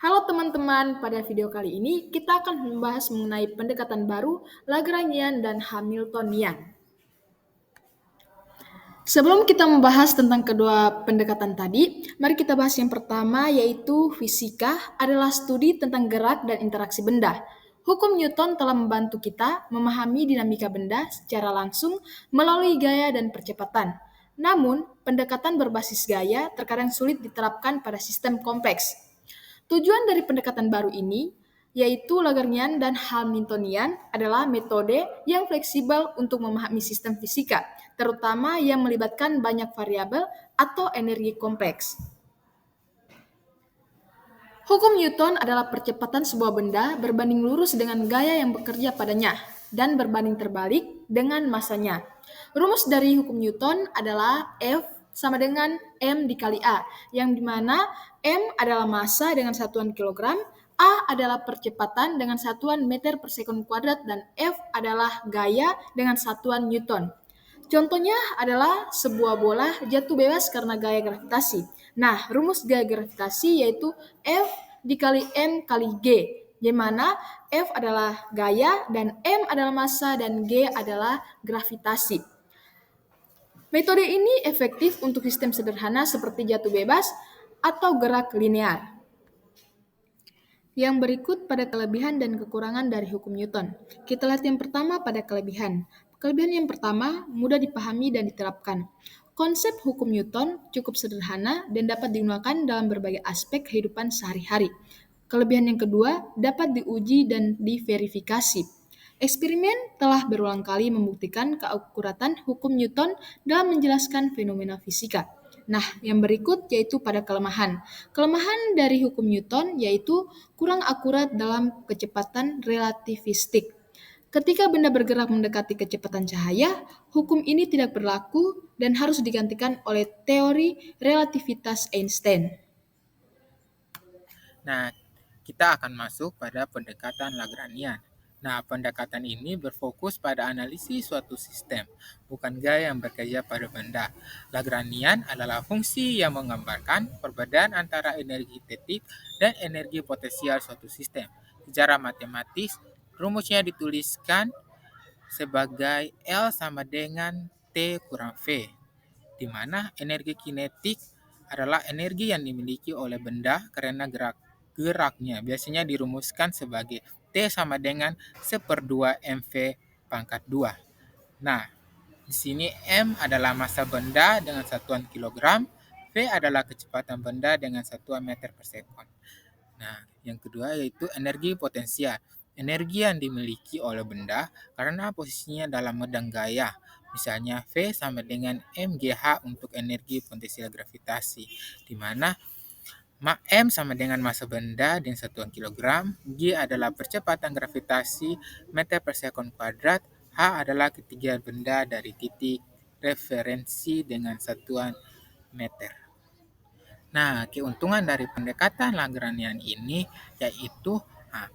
Halo teman-teman, pada video kali ini kita akan membahas mengenai pendekatan baru Lagrangian dan Hamiltonian. Sebelum kita membahas tentang kedua pendekatan tadi, mari kita bahas yang pertama yaitu fisika adalah studi tentang gerak dan interaksi benda. Hukum Newton telah membantu kita memahami dinamika benda secara langsung melalui gaya dan percepatan. Namun, pendekatan berbasis gaya terkadang sulit diterapkan pada sistem kompleks. Tujuan dari pendekatan baru ini, yaitu Lagrangian dan Hamiltonian, adalah metode yang fleksibel untuk memahami sistem fisika, terutama yang melibatkan banyak variabel atau energi kompleks. Hukum Newton adalah percepatan sebuah benda berbanding lurus dengan gaya yang bekerja padanya dan berbanding terbalik dengan masanya. Rumus dari hukum Newton adalah F sama dengan M dikali A, yang dimana M adalah massa dengan satuan kilogram, A adalah percepatan dengan satuan meter per sekund kuadrat, dan F adalah gaya dengan satuan Newton. Contohnya adalah sebuah bola jatuh bebas karena gaya gravitasi. Nah, rumus gaya gravitasi yaitu F dikali M kali G, di mana F adalah gaya dan M adalah massa dan G adalah gravitasi. Metode ini efektif untuk sistem sederhana seperti jatuh bebas atau gerak linear. Yang berikut pada kelebihan dan kekurangan dari hukum Newton. Kita lihat yang pertama pada kelebihan. Kelebihan yang pertama, mudah dipahami dan diterapkan. Konsep hukum Newton cukup sederhana dan dapat digunakan dalam berbagai aspek kehidupan sehari-hari. Kelebihan yang kedua, dapat diuji dan diverifikasi. Eksperimen telah berulang kali membuktikan keakuratan hukum Newton dalam menjelaskan fenomena fisika. Nah, yang berikut yaitu pada kelemahan. Kelemahan dari hukum Newton yaitu kurang akurat dalam kecepatan relativistik. Ketika benda bergerak mendekati kecepatan cahaya, hukum ini tidak berlaku dan harus digantikan oleh teori relativitas Einstein. Nah, kita akan masuk pada pendekatan Lagrangian. Nah, pendekatan ini berfokus pada analisis suatu sistem, bukan gaya yang bekerja pada benda. Lagrangian adalah fungsi yang menggambarkan perbedaan antara energi titik dan energi potensial suatu sistem. Secara matematis, rumusnya dituliskan sebagai L sama dengan T kurang V, di mana energi kinetik adalah energi yang dimiliki oleh benda karena geraknya. Biasanya dirumuskan sebagai T sama dengan 1/2 mv pangkat 2. Nah, di sini M adalah massa benda dengan satuan kilogram, V adalah kecepatan benda dengan satuan meter per sekon. Nah, yang kedua yaitu energi potensial. Energi yang dimiliki oleh benda karena posisinya dalam medan gaya. Misalnya V sama dengan mgh untuk energi potensial gravitasi, di mana M sama dengan massa benda dengan satuan kilogram, G adalah percepatan gravitasi meter per sekon kuadrat, H adalah ketinggian benda dari titik referensi dengan satuan meter. Nah, keuntungan dari pendekatan Lagrangian ini yaitu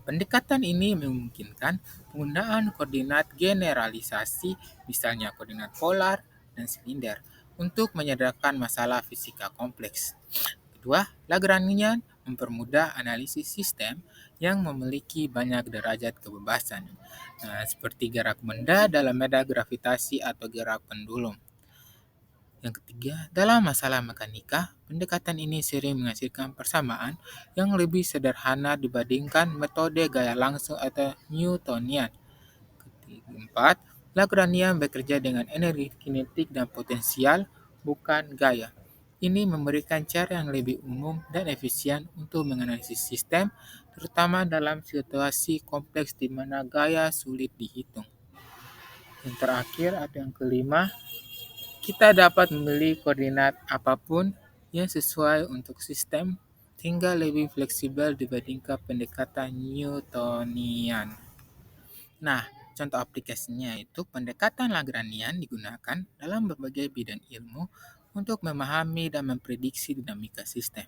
pendekatan ini memungkinkan penggunaan koordinat generalisasi, misalnya koordinat polar dan silinder, untuk menyederhanakan masalah fisika kompleks. Kedua, Lagrangian mempermudah analisis sistem yang memiliki banyak derajat kebebasan, seperti gerak benda dalam medan gravitasi atau gerak pendulum. Yang ketiga, dalam masalah mekanika, pendekatan ini sering menghasilkan persamaan yang lebih sederhana dibandingkan metode gaya langsung atau Newtonian. Keempat, Lagrangian bekerja dengan energi kinetik dan potensial, bukan gaya. Ini memberikan cara yang lebih umum dan efisien untuk menganalisis sistem, terutama dalam situasi kompleks di mana gaya sulit dihitung. Yang terakhir atau yang kelima, kita dapat memilih koordinat apapun yang sesuai untuk sistem sehingga lebih fleksibel dibandingkan pendekatan Newtonian. Nah, contoh aplikasinya itu pendekatan Lagrangian digunakan dalam berbagai bidang ilmu untuk memahami dan memprediksi dinamika sistem.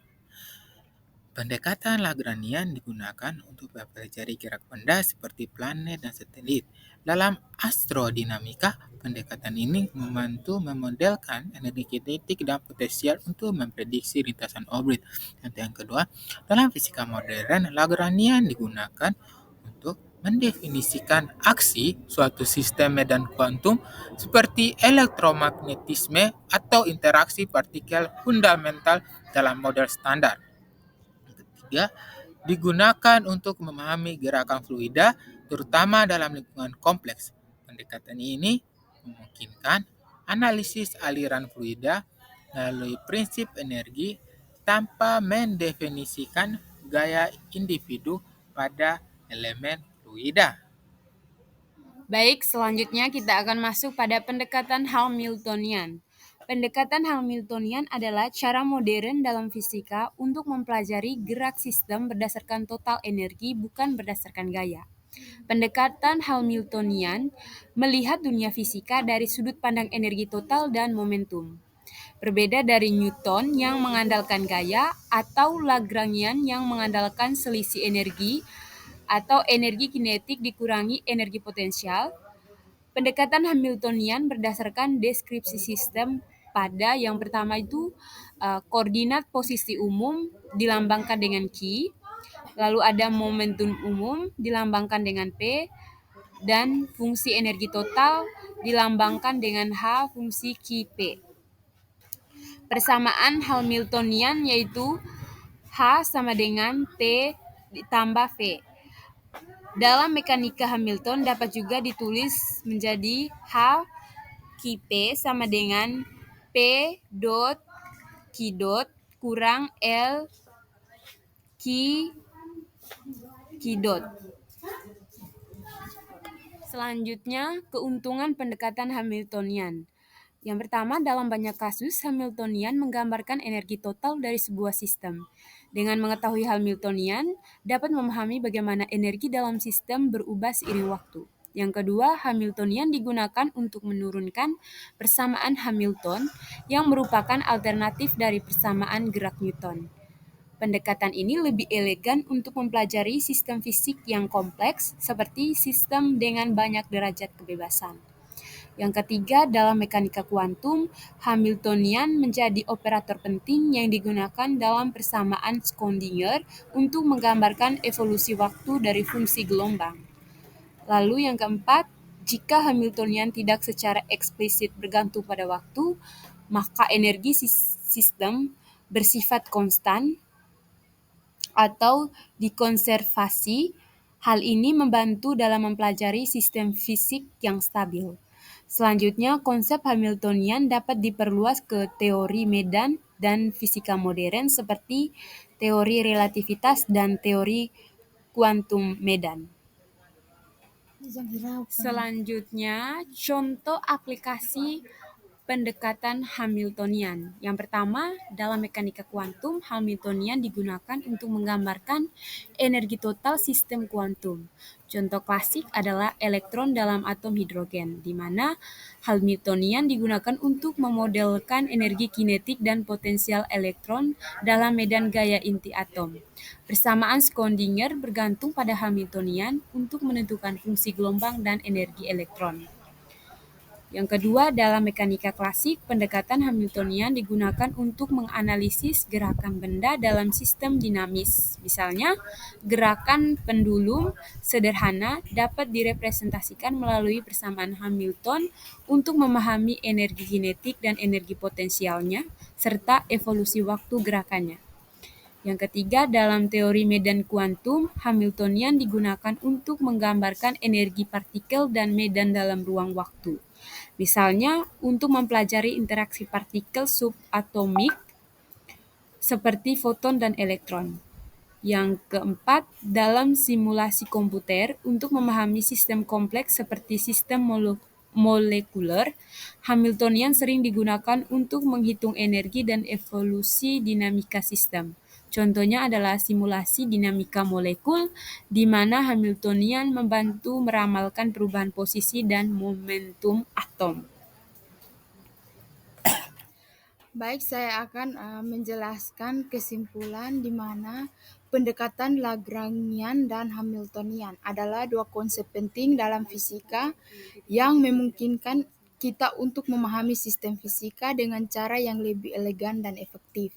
Pendekatan Lagrangian digunakan untuk mempelajari gerak benda seperti planet dan satelit. Dalam astrodinamika, pendekatan ini membantu memodelkan energi kinetik dan potensial untuk memprediksi lintasan orbit. Dan yang kedua, dalam fisika modern, Lagrangian digunakan untuk mendefinisikan aksi suatu sistem medan kuantum seperti elektromagnetisme atau interaksi partikel fundamental dalam model standar. Ketiga, digunakan untuk memahami gerakan fluida, terutama dalam lingkungan kompleks. Pendekatan ini memungkinkan analisis aliran fluida melalui prinsip energi tanpa mendefinisikan gaya individu pada elemen fluida. Baik, selanjutnya kita akan masuk pada pendekatan Hamiltonian. Pendekatan Hamiltonian adalah cara modern dalam fisika untuk mempelajari gerak sistem berdasarkan total energi, bukan berdasarkan gaya. Pendekatan Hamiltonian melihat dunia fisika dari sudut pandang energi total dan momentum. Berbeda dari Newton yang mengandalkan gaya atau Lagrangian yang mengandalkan selisih energi atau energi kinetik dikurangi energi potensial. Pendekatan Hamiltonian berdasarkan deskripsi sistem pada yang pertama itu koordinat posisi umum dilambangkan dengan Q, lalu ada momentum umum dilambangkan dengan P, dan fungsi energi total dilambangkan dengan H fungsi QP. Persamaan Hamiltonian yaitu H sama dengan T ditambah V. Dalam mekanika Hamilton dapat juga ditulis menjadi H QP sama dengan P dot Q dot kurang L Q Q dot. Selanjutnya, keuntungan pendekatan Hamiltonian. Yang pertama, dalam banyak kasus, Hamiltonian menggambarkan energi total dari sebuah sistem. Dengan mengetahui Hamiltonian, dapat memahami bagaimana energi dalam sistem berubah seiring waktu. Yang kedua, Hamiltonian digunakan untuk menurunkan persamaan Hamilton yang merupakan alternatif dari persamaan gerak Newton. Pendekatan ini lebih elegan untuk mempelajari sistem fisik yang kompleks seperti sistem dengan banyak derajat kebebasan. Yang ketiga, dalam mekanika kuantum, Hamiltonian menjadi operator penting yang digunakan dalam persamaan Schrödinger untuk menggambarkan evolusi waktu dari fungsi gelombang. Lalu yang keempat, jika Hamiltonian tidak secara eksplisit bergantung pada waktu, maka energi sistem bersifat konstan atau dikonservasi. Hal ini membantu dalam mempelajari sistem fisik yang stabil. Selanjutnya, konsep Hamiltonian dapat diperluas ke teori medan dan fisika modern seperti teori relativitas dan teori kuantum medan. Selanjutnya, contoh aplikasi pendekatan Hamiltonian. Yang pertama, dalam mekanika kuantum, Hamiltonian digunakan untuk menggambarkan energi total sistem kuantum. Contoh klasik adalah elektron dalam atom hidrogen, di mana Hamiltonian digunakan untuk memodelkan energi kinetik dan potensial elektron dalam medan gaya inti atom. Persamaan Schrödinger bergantung pada Hamiltonian untuk menentukan fungsi gelombang dan energi elektron. Yang kedua, dalam mekanika klasik, pendekatan Hamiltonian digunakan untuk menganalisis gerakan benda dalam sistem dinamis. Misalnya, gerakan pendulum sederhana dapat direpresentasikan melalui persamaan Hamilton untuk memahami energi kinetik dan energi potensialnya, serta evolusi waktu gerakannya. Yang ketiga, dalam teori medan kuantum, Hamiltonian digunakan untuk menggambarkan energi partikel dan medan dalam ruang waktu. Misalnya, untuk mempelajari interaksi partikel subatomik seperti foton dan elektron. Yang keempat, dalam simulasi komputer untuk memahami sistem kompleks seperti sistem molekuler, Hamiltonian sering digunakan untuk menghitung energi dan evolusi dinamika sistem. Contohnya adalah simulasi dinamika molekul, di mana Hamiltonian membantu meramalkan perubahan posisi dan momentum atom. Baik, saya akan menjelaskan kesimpulan di mana pendekatan Lagrangian dan Hamiltonian adalah dua konsep penting dalam fisika yang memungkinkan kita untuk memahami sistem fisika dengan cara yang lebih elegan dan efektif.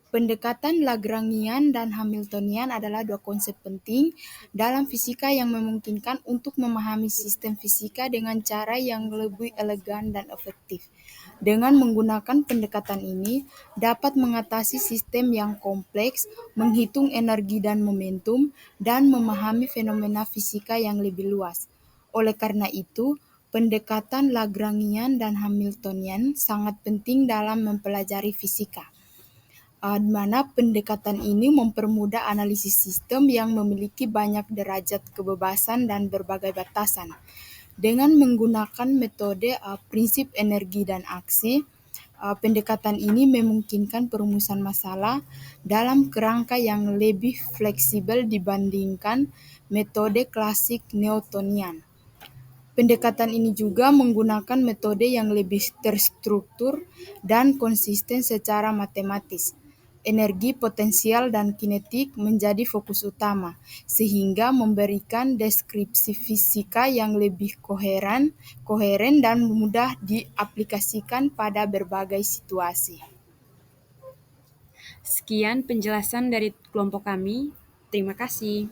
Pendekatan Lagrangian dan Hamiltonian adalah dua konsep penting dalam fisika yang memungkinkan untuk memahami sistem fisika dengan cara yang lebih elegan dan efektif. Dengan menggunakan pendekatan ini, dapat mengatasi sistem yang kompleks, menghitung energi dan momentum, dan memahami fenomena fisika yang lebih luas. Oleh karena itu, pendekatan Lagrangian dan Hamiltonian sangat penting dalam mempelajari fisika, di mana pendekatan ini mempermudah analisis sistem yang memiliki banyak derajat kebebasan dan berbagai batasan. Dengan menggunakan metode prinsip energi dan aksi, pendekatan ini memungkinkan perumusan masalah dalam kerangka yang lebih fleksibel dibandingkan metode klasik Newtonian. Pendekatan ini juga menggunakan metode yang lebih terstruktur dan konsisten secara matematis. Energi, potensial, dan kinetik menjadi fokus utama, sehingga memberikan deskripsi fisika yang lebih koheren dan mudah diaplikasikan pada berbagai situasi. Sekian penjelasan dari kelompok kami. Terima kasih.